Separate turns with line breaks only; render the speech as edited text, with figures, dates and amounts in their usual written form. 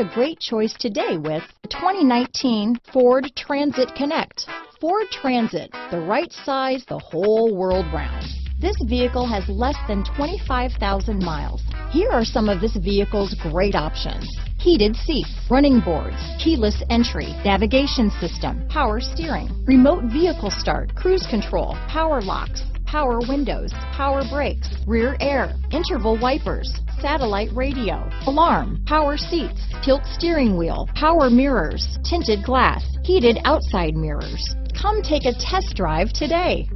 a great choice today with the 2019 Ford Transit Connect. Ford Transit, the right size the whole world round. This vehicle has less than 25,000 miles. Here are some of this vehicle's great options: heated seats, running boards, keyless entry, navigation system, power steering, remote vehicle start, cruise control, power locks, power windows, power brakes, rear air, interval wipers, satellite radio, alarm, power seats, tilt steering wheel, power mirrors, tinted glass, heated outside mirrors. Come take a test drive today.